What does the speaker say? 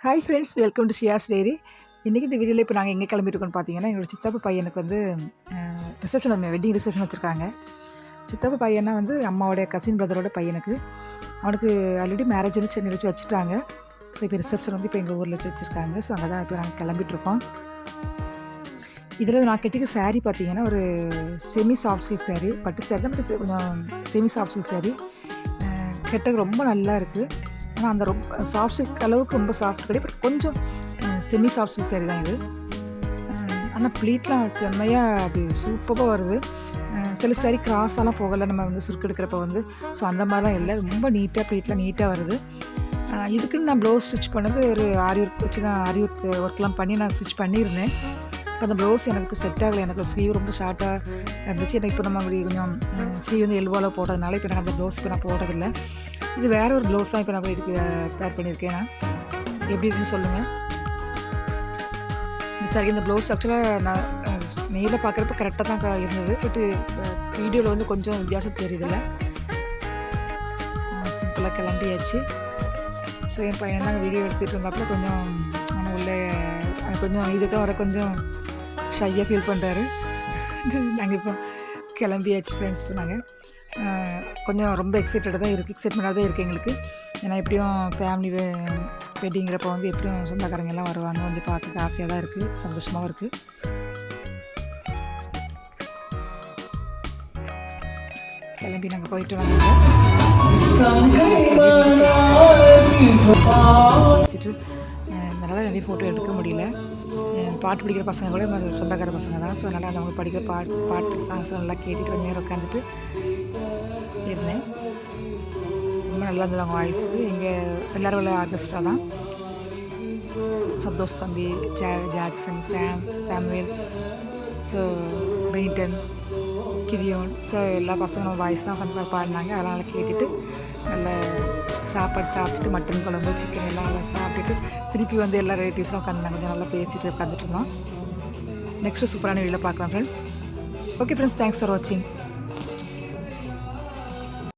Hi friends, welcome to Shiyas diary. இன்றைக்கி இந்த வீடியோவில் இப்போ நாங்கள் எங்கே கிளம்பிட்டுருக்கோன்னு பார்த்தீங்கன்னா, எங்களோட சித்தப்பா பையனுக்கு வந்து ரிசப்ஷன், வெட்டிங் ரிசப்ஷன் வச்சுருக்காங்க. சித்தப்பா பையனா வந்து அம்மாவோடைய கசின் பிரதரோட பையனுக்கு. அவனுக்கு ஆல்ரெடி மேரேஜ் வந்து சென்னையில் வச்சு வச்சுட்டாங்க. ஸோ இப்போ ரிசப்ஷன் வந்து இப்போ எங்கள் ஊரில் வச்சுருக்காங்க. ஸோ அங்கே தான் இப்போ நாங்கள் கிளம்பிட்டுருக்கோம். இதில் நான் கட்டிக்க சாரீ பார்த்தீங்கன்னா ஒரு செமி சாஃப்ட் சில்க் சாரீ, பட்டு சாரீ தான், பட் கொஞ்சம் செமி சாஃப்ட் சில்க் சாரீ. கெட்டது ரொம்ப நல்லா இருக்குது. ஆனால் அந்த ரொம்ப சாஃப்ட் சில்க் அளவுக்கு ரொம்ப சாஃப்ட் கிடையாது, பட் கொஞ்சம் செமி சாஃப்ட் சில்க் சாரீ தான் இது. ஆனால் ப்ளீட்லாம் செம்மையாக அப்படி சூப்பராக வருது. சில சாரீ கிராஸாலாம் போகலை நம்ம வந்து சுருக்கு எடுக்கிறப்ப வந்து. ஸோ அந்த மாதிரிலாம் இல்லை, ரொம்ப நீட்டாக ப்ளீட்லாம் நீட்டாக வருது. இதுக்குன்னு நான் ப்ளவுஸ் ஸ்டிச் பண்ணது ஒரு ஆரி ஒர்க் வச்சு தான், ஆரி ஒர்க்லாம் பண்ணி நான் ஸ்டிச் பண்ணியிருந்தேன். இப்போ அந்த ப்ளவுஸ் எனக்கு இப்போ செட் ஆகலை. எனக்கு ஸ்லீவ் ரொம்ப ஷார்ட்டாக இருந்துச்சு. எனக்கு இப்போ நம்ம அப்படி கொஞ்சம் ஸ்லீவ் வந்து எல்போவில் போட்டதுனால இப்போ எனக்கு அந்த ப்ளவுஸ் இப்போ நான் போட்டதில்லை. இது வேறு ஒரு ப்ளவுஸ் தான் இப்போ நான் இதுக்கு பேர் பண்ணியிருக்கேன். நான் எப்படி இருக்குன்னு சொல்லுங்கள். இந்த ப்ளவுஸ் ஆக்சுவலாக நான் நேரில் பார்க்குறப்ப கரெக்டாக தான் இருந்தது, பட்டு வீடியோவில் வந்து கொஞ்சம் வித்தியாசம் தெரியுதில்ல. சிம்பிளாக கிளம்பியாச்சு. ஸோ என் பையன் தான் வீடியோ எடுத்துகிட்டு இருந்தாப்புல கொஞ்சம் ஆனால் உள்ளே கொஞ்சம் இதுக்காக வர கொஞ்சம் ஷையாக ஃபீல் பண்ணுறாரு. நாங்கள் இப்போ கிளம்பியாச்சு ஃப்ரெண்ட்ஸ். இப்போ நாங்கள் கொஞ்சம் ரொம்ப எக்ஸைட்டடாக தான் இருக்குது, எக்ஸைட்மெண்ட்டாக தான் இருக்குது எங்களுக்கு. ஏன்னா எப்படியும் ஃபேமிலி வெட்டிங்கிறப்போ வந்து எப்படியும் சொந்தக்காரங்க எல்லாம் வருவாங்க. கொஞ்சம் பார்க்க ஆசையாக தான் இருக்குது, சந்தோஷமாகவும் இருக்குது. கிளம்பி நாங்கள் போயிட்டு வந்தோம். அதனால் நிறைய ஃபோட்டோ எடுக்க முடியல. பாட்டு படிக்கிற பசங்க கூட சொந்தக்கார பசங்க தான். ஸோ அதனால் அவங்க படிக்கிற பாட்டு சாங்ஸ் நல்லா கேட்டுட்டு கொஞ்சம் நேரம் உட்காந்துட்டு இருந்தேன். ரொம்ப நல்லா இருந்தது அவங்க வாய்ஸு. எங்கள் எல்லோரும் உள்ள ஆர்கெஸ்ட்ரா தான். சந்தோஷ் தம்பி, ஜாக்சன், சாமுவேல், ஸோ பெனிட்டன், கிரியோன், ஸோ எல்லா பசங்களும் வாய்ஸ் தான் உட்காந்து பாடினாங்க. அதனால் கேட்டுட்டு நல்ல சாப்பாடு சாப்பிட்டுட்டு மட்டன் குழம்பு, சிக்கன் எல்லாம் நல்லா சாப்பிட்டுட்டு திருப்பி வந்து எல்லா ரிலேட்டிவ்ஸ்லாம் உட்காந்து நாங்கள் கொஞ்சம் நல்லா பேசிட்டு உட்காந்துட்டு இருந்தோம். நெக்ஸ்ட்டு சூப்பரான வீடியோவில் பார்க்கலாம் friends. Okay friends, thanks for வாட்சிங்.